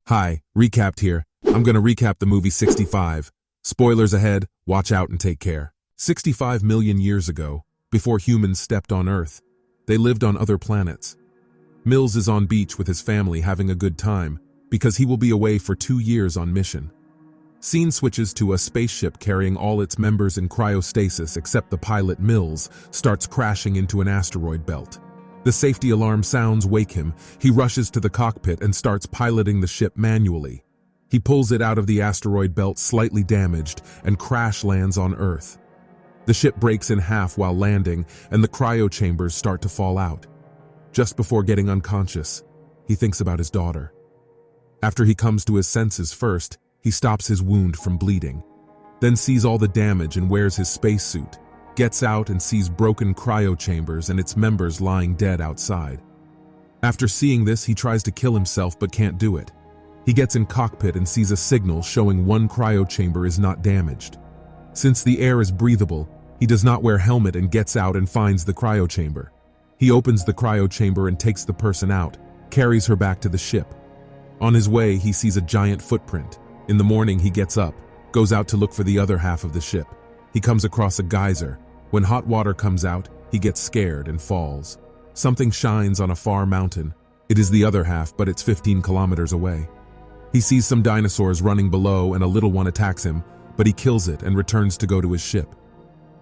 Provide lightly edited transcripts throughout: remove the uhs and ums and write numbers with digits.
Hi, recapped here. I'm gonna recap the movie 65. Spoilers ahead, watch out and take care. 65 million years ago, before humans stepped on Earth, they lived on other planets. Mills is on beach with his family having a good time because he will be away for 2 years on mission. Scene switches to a spaceship carrying all its members in cryostasis except the pilot Mills starts crashing into an asteroid belt. The safety alarm sounds wake him. He rushes to the cockpit and starts piloting the ship manually. He pulls it out of the asteroid belt slightly damaged and crash lands on Earth. The ship breaks in half while landing and the cryo chambers start to fall out. Just before getting unconscious, he thinks about his daughter. After he comes to his senses first, he stops his wound from bleeding, then sees all the damage and wears his spacesuit. Gets out and sees broken cryo chambers and its members lying dead outside. After seeing this, he tries to kill himself but can't do it. He gets in cockpit and sees a signal showing one cryo chamber is not damaged. Since the air is breathable, he does not wear helmet and gets out and finds the cryo chamber. He opens the cryo chamber and takes the person out, carries her back to the ship. On his way, he sees a giant footprint. In the morning, he gets up, goes out to look for the other half of the ship. He comes across a geyser. When hot water comes out, he gets scared and falls. Something shines on a far mountain. It is the other half, but it's 15 kilometers away. He sees some dinosaurs running below and a little one attacks him, but he kills it and returns to go to his ship.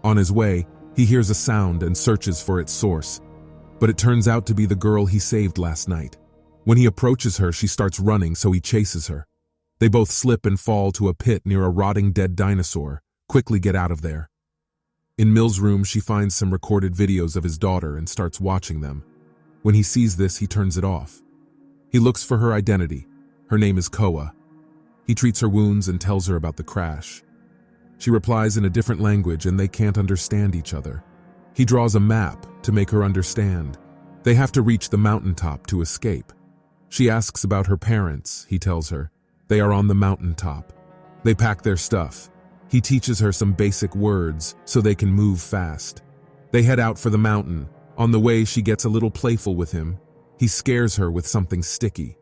On his way, he hears a sound and searches for its source, but it turns out to be the girl he saved last night. When he approaches her, she starts running, so he chases her. They both slip and fall to a pit near a rotting dead dinosaur. Quickly get out of there. In Mill's room, she finds some recorded videos of his daughter and starts watching them. When he sees this, he turns it off. He looks for her identity. Her name is Koa. He treats her wounds and tells her about the crash. She replies in a different language and they can't understand each other. He draws a map to make her understand. They have to reach the mountaintop to escape. She asks about her parents, he tells her. They are on the mountaintop. They pack their stuff. He teaches her some basic words so they can move fast. They head out for the mountain. On the way, she gets a little playful with him. He scares her with something sticky.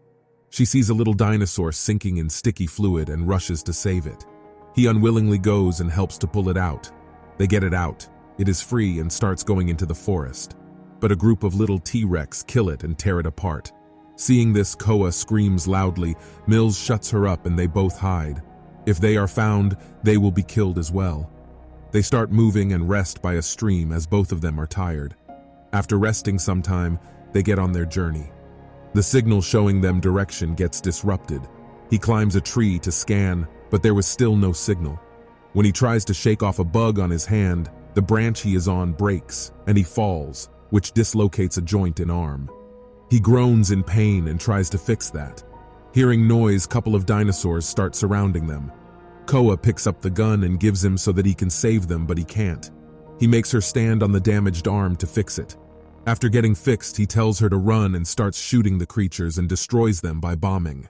She sees a little dinosaur sinking in sticky fluid and rushes to save it. He unwillingly goes and helps to pull it out. They get it out. It is free and starts going into the forest. But a group of little T-Rex kill it and tear it apart. Seeing this, Koa screams loudly. Mills shuts her up and they both hide. If they are found, they will be killed as well. They start moving and rest by a stream as both of them are tired. After resting some time, they get on their journey. The signal showing them direction gets disrupted. He climbs a tree to scan, but there was still no signal. When he tries to shake off a bug on his hand, the branch he is on breaks, and he falls, which dislocates a joint in arm. He groans in pain and tries to fix that. Hearing noise, couple of dinosaurs start surrounding them. Koa picks up the gun and gives him so that he can save them, but he can't. He makes her stand on the damaged arm to fix it. After getting fixed, he tells her to run and starts shooting the creatures and destroys them by bombing.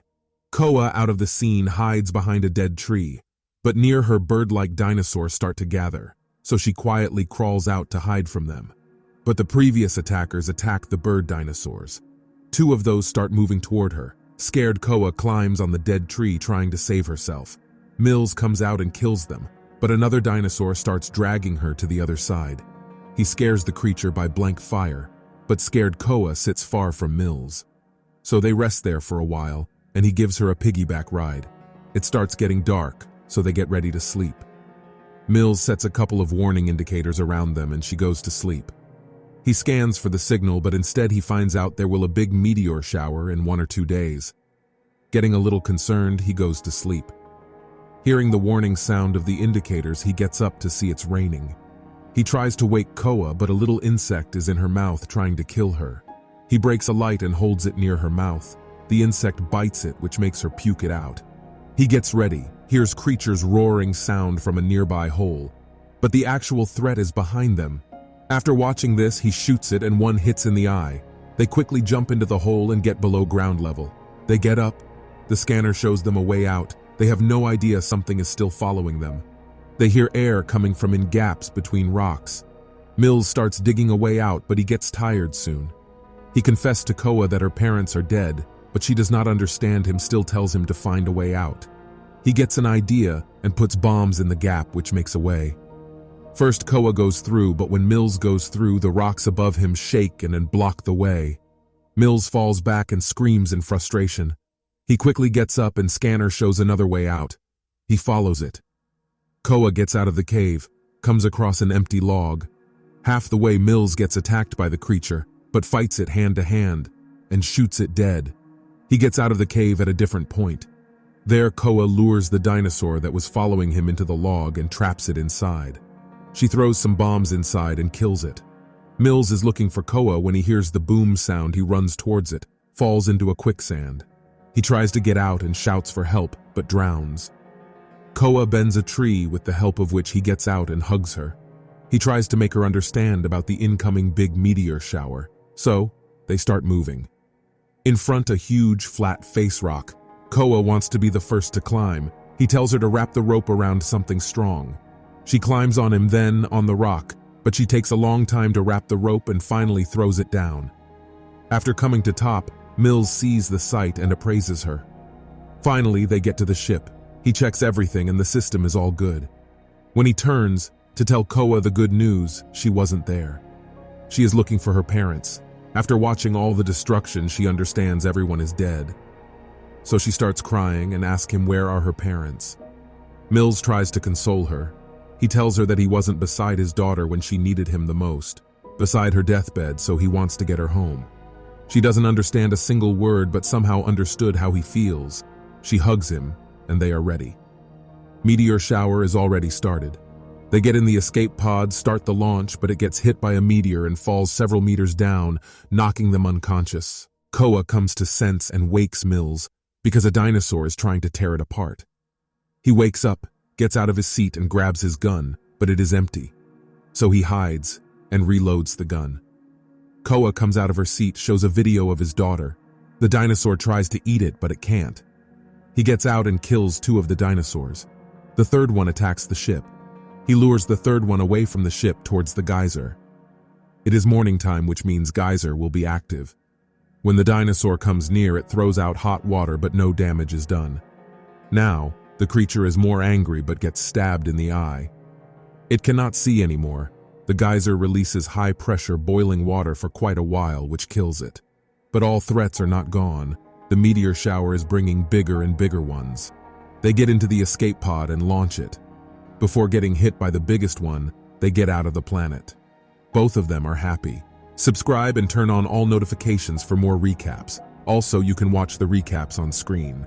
Koa, out of the scene, hides behind a dead tree, but near her bird-like dinosaurs start to gather, so she quietly crawls out to hide from them. But the previous attackers attack the bird dinosaurs. 2 of those start moving toward her. Scared, Koa climbs on the dead tree trying to save herself. Mills comes out and kills them, but another dinosaur starts dragging her to the other side. He scares the creature by blank fire, but scared Koa sits far from Mills. So they rest there for a while, and he gives her a piggyback ride. It starts getting dark, so they get ready to sleep. Mills sets a couple of warning indicators around them and she goes to sleep. He scans for the signal, but instead he finds out there will a big meteor shower in 1 or 2 days. Getting a little concerned, he goes to sleep. Hearing the warning sound of the indicators, he gets up to see it's raining. He tries to wake Koa, but a little insect is in her mouth trying to kill her. He breaks a light and holds it near her mouth. The insect bites it, which makes her puke it out. He gets ready, hears creatures' roaring sound from a nearby hole, but the actual threat is behind them. After watching this, he shoots it and one hits in the eye. They quickly jump into the hole and get below ground level. They get up. The scanner shows them a way out. They have no idea something is still following them. They hear air coming from in gaps between rocks. Mills starts digging a way out, but he gets tired soon. He confessed to Koa that her parents are dead, but she does not understand him, still tells him to find a way out. He gets an idea and puts bombs in the gap, which makes a way. First, Koa goes through, but when Mills goes through, the rocks above him shake and block the way. Mills falls back and screams in frustration. He quickly gets up and Scanner shows another way out. He follows it. Koa gets out of the cave, comes across an empty log. Half the way, Mills gets attacked by the creature, but fights it hand to hand and shoots it dead. He gets out of the cave at a different point. There, Koa lures the dinosaur that was following him into the log and traps it inside. She throws some bombs inside and kills it. Mills is looking for Koa when he hears the boom sound. He runs towards it, falls into a quicksand. He tries to get out and shouts for help, but drowns. Koa bends a tree, with the help of which he gets out and hugs her. He tries to make her understand about the incoming big meteor shower, so they start moving. In front, a huge, flat face rock. Koa wants to be the first to climb. He tells her to wrap the rope around something strong. She climbs on him, then on the rock, but she takes a long time to wrap the rope and finally throws it down. After coming to top, Mills sees the sight and appraises her. Finally, they get to the ship. He checks everything and the system is all good. When he turns to tell Koa the good news, she wasn't there. She is looking for her parents. After watching all the destruction, she understands everyone is dead. So she starts crying and asks him where are her parents. Mills tries to console her. He tells her that he wasn't beside his daughter when she needed him the most, beside her deathbed, so he wants to get her home. She doesn't understand a single word, but somehow understood how he feels. She hugs him, and they are ready. Meteor shower is already started. They get in the escape pod, start the launch, but it gets hit by a meteor and falls several meters down, knocking them unconscious. Koa comes to sense and wakes Mills, because a dinosaur is trying to tear it apart. He wakes up, gets out of his seat and grabs his gun, but it is empty. So he hides and reloads the gun. Koa comes out of her seat, shows a video of his daughter. The dinosaur tries to eat it, but it can't. He gets out and kills 2 of the dinosaurs. The third one attacks the ship. He lures the third one away from the ship towards the geyser. It is morning time, which means geyser will be active. When the dinosaur comes near, it throws out hot water, but no damage is done. Now, the creature is more angry but gets stabbed in the eye. It cannot see anymore. The geyser releases high-pressure boiling water for quite a while, which kills it. But all threats are not gone. The meteor shower is bringing bigger and bigger ones. They get into the escape pod and launch it. Before getting hit by the biggest one, they get out of the planet. Both of them are happy. Subscribe and turn on all notifications for more recaps. Also, you can watch the recaps on screen.